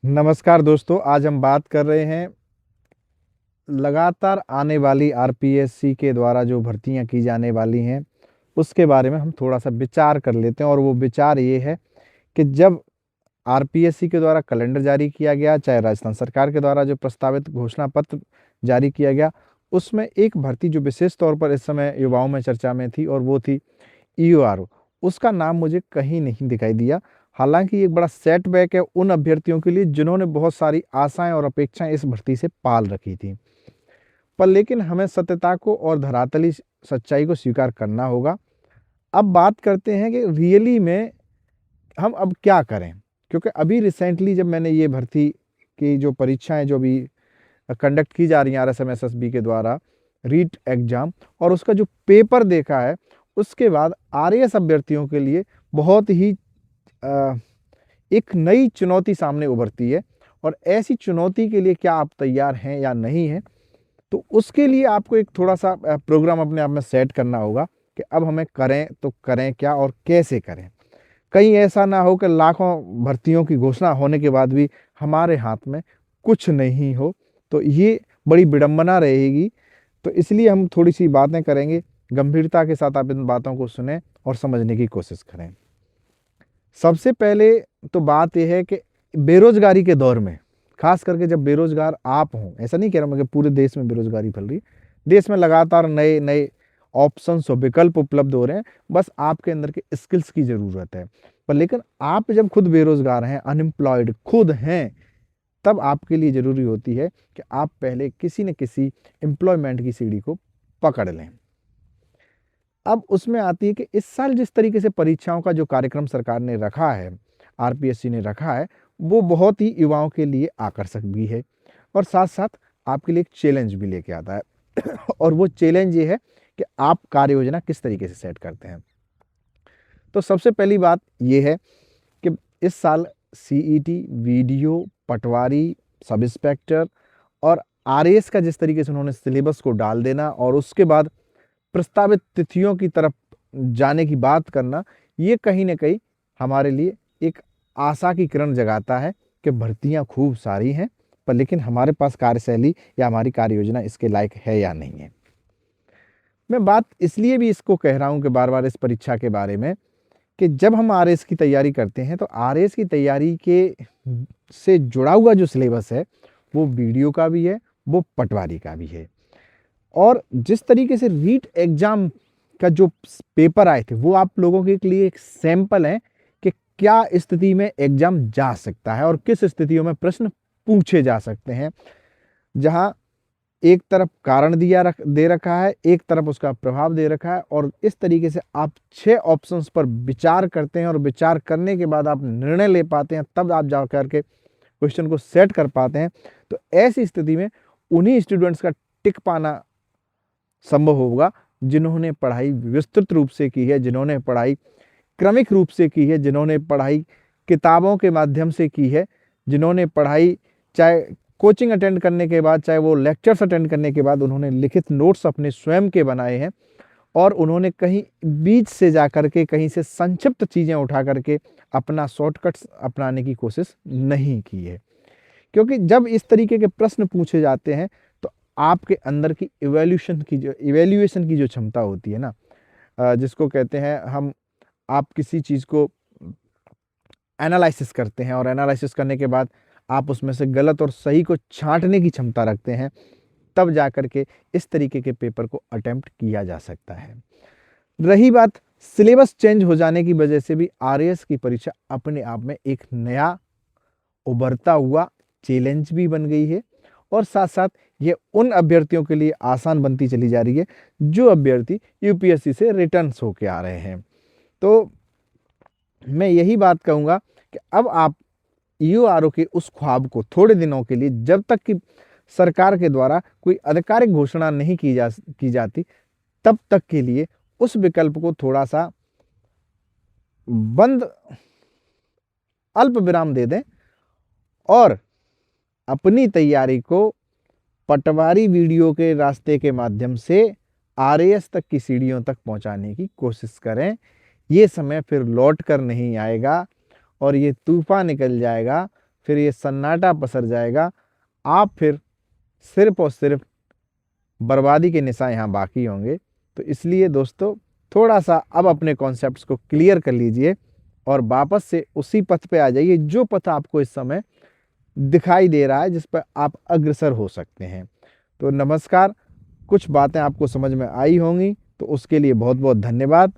नमस्कार दोस्तों, आज हम बात कर रहे हैं लगातार आने वाली आरपीएससी के द्वारा जो भर्तियां की जाने वाली हैं, उसके बारे में हम थोड़ा-सा विचार कर लेते हैं। और वो विचार ये है कि जब आरपीएससी के द्वारा कैलेंडर जारी किया गया, चाहे राजस्थान सरकार के द्वारा जो प्रस्तावित घोषणा पत्र जारी किया गया, उसमें एक भर्ती जो विशेष तौर पर इस समय युवाओं में चर्चा में थी और वो थी ईओआरओ। उसका नाम मुझे कहीं नहीं दिखाई दिया। हालाँकि ये एक बड़ा सेटबैक है उन अभ्यर्थियों के लिए जिन्होंने बहुत सारी आशाएँ और अपेक्षाएँ इस भर्ती से पाल रखी थी। पर लेकिन हमें सत्यता को और धरातली सच्चाई को स्वीकार करना होगा। अब बात करते हैं कि रियली में हम अब क्या करें? क्योंकि अभी रिसेंटली जब मैंने ये भर्ती की जो परीक्षाएँ जो अभी कंडक्ट की जा रही हैं आरएसएम-एसएसबी के द्वारा रीट एग्ज़ाम, और उसका जो पेपर देखा है, उसके बाद आरएएस अभ्यर्थियों के लिए बहुत ही अ, एक नई चुनौती सामने उभरती है। और ऐसी चुनौती के लिए क्या आप तैयार हैं या नहीं हैं? तो उसके लिए आपको एक थोड़ा-सा प्रोग्राम अपने आप में सेट करना होगा कि अब हमें करें तो करें क्या और कैसे करें? कहीं ऐसा ना हो कि लाखों भर्तियों की घोषणा होने के बाद भी हमारे हाथ में कुछ नहीं हो, तो ये बड़ी विडंबना रहेगी। तो इसलिए हम थोड़ी-सी बातें करेंगे, गंभीरता के साथ आप इन बातों को सुनें और समझने की कोशिश करें। सबसे पहले तो बात ये है कि बेरोज़गारी के दौर में, ख़ास करके जब बेरोज़गार आप हों, ऐसा नहीं कह रहा मैं कि पूरे देश में बेरोज़गारी फैल रही है। देश में लगातार नए-नए ऑप्शंस और विकल्प उपलब्ध हो रहे हैं, बस आपके अंदर के स्किल्स की ज़रूरत है। पर लेकिन आप जब खुद बेरोज़गार हैं, अनएम्प्लॉयड खुद हैं, तब आपके लिए ज़रूरी होती है कि आप पहले किसी न किसी एम्प्लॉयमेंट की सीढ़ी को पकड़ लें। अब उसमें आती है कि इस साल जिस तरीके से परीक्षाओं का जो कार्यक्रम सरकार ने रखा है, आरपीएससी ने रखा है, वो बहुत ही युवाओं के लिए आकर्षक भी है और साथ-साथ आपके लिए एक चैलेंज भी लेके आता है। और वो चैलेंज ये है कि आप कार्य योजना किस तरीके से सेट करते हैं। तो सबसे पहली बात ये है कि इस साल सीईटी, वीडियो, पटवारी, सब इंस्पेक्टर और आरएएस का जिस तरीके से उन्होंने सिलेबस को डाल देना और उसके बाद प्रस्तावित तिथियों की तरफ जाने की बात करना, ये कहीं न कहीं हमारे लिए एक आशा की किरण जगाता है कि भर्तियाँ खूब सारी हैं, पर लेकिन हमारे पास कार्यशैली या हमारी कार्य योजना इसके लायक है या नहीं है। मैं बात इसलिए भी इसको कह रहा हूँ कि बार-बार इस परीक्षा के बारे में कि जब हम आरएएस की तैयारी करते हैं, तो आरएएस की तैयारी के से जुड़ा हुआ जो सिलेबस है, वो वीडियो का भी है, वो पटवारी का भी है। और जिस तरीके से रीट एग्ज़ाम का जो पेपर आए थे, वो आप लोगों के लिए एक सैंपल है कि क्या स्थिति में एग्ज़ाम जा सकता है और किस स्थितियों में प्रश्न पूछे जा सकते हैं। जहाँ एक तरफ कारण दे रखा है, एक तरफ उसका प्रभाव दे रखा है और इस तरीके से आप 6 ऑप्शंस पर विचार करते हैं और विचार करने के बाद आप निर्णय ले पाते हैं, तब आप जा कर के क्वेश्चन को सेट कर पाते हैं। तो ऐसी स्थिति में उन्हीं स्टूडेंट्स का टिक पाना संभव होगा जिन्होंने पढ़ाई विस्तृत रूप से की है, जिन्होंने पढ़ाई क्रमिक रूप से की है, जिन्होंने पढ़ाई किताबों के माध्यम से की है, जिन्होंने पढ़ाई चाहे कोचिंग अटेंड करने के बाद, चाहे वो लेक्चर्स अटेंड करने के बाद उन्होंने लिखित नोट्स अपने स्वयं के बनाए हैं और उन्होंने कहीं बीच से जाकर के कहीं से संक्षिप्त चीज़ें उठा करके अपना शॉर्टकट्स अपनाने की कोशिश नहीं की है। क्योंकि जब इस तरीके के प्रश्न पूछे जाते हैं, तो आपके अंदर की इवैल्यूएशन की जो क्षमता होती है ना, जिसको कहते हैं हम, आप किसी चीज़ को एनालाइसिस करते हैं और एनालाइसिस करने के बाद आप उसमें से गलत और सही को छाँटने की क्षमता रखते हैं, तब जाकर के इस तरीके के पेपर को अटेम्प्ट किया जा सकता है। रही बात सिलेबस चेंज हो जाने की वजह से भी आरएएस की परीक्षा अपने आप में एक नया उभरता हुआ चैलेंज भी बन गई है और साथ-साथ ये उन अभ्यर्थियों के लिए आसान बनती चली जा रही है, जो अभ्यर्थी यूपीएससी से रिटर्न्स होके आ रहे हैं। तो मैं यही बात कहूँगा कि अब आप ईओआरओ के उस ख्वाब को थोड़े दिनों के लिए, जब तक कि सरकार के द्वारा कोई आधिकारिक घोषणा नहीं की जाती, तब तक के लिए उस विकल्प को थोड़ा-सा बंद अल्प विराम दे दें और अपनी तैयारी को पटवारी वीडियो के रास्ते के माध्यम से आरएएस तक की सीढ़ियों तक पहुंचाने की कोशिश करें। ये समय फिर लौट कर नहीं आएगा और ये तूफ़ान निकल जाएगा, फिर ये सन्नाटा पसर जाएगा। आप फिर सिर्फ और सिर्फ बर्बादी के निशान यहाँ बाकी होंगे। तो इसलिए दोस्तों थोड़ा सा अब अपने कॉन्सेप्ट्स को क्लियर कर लीजिए और वापस से उसी पथ पे आ जाइए जो पथ आपको इस समय दिखाई दे रहा है, जिस पर आप अग्रसर हो सकते हैं। तो नमस्कार, कुछ बातें आपको समझ में आई होंगी, तो उसके लिए बहुत बहुत धन्यवाद।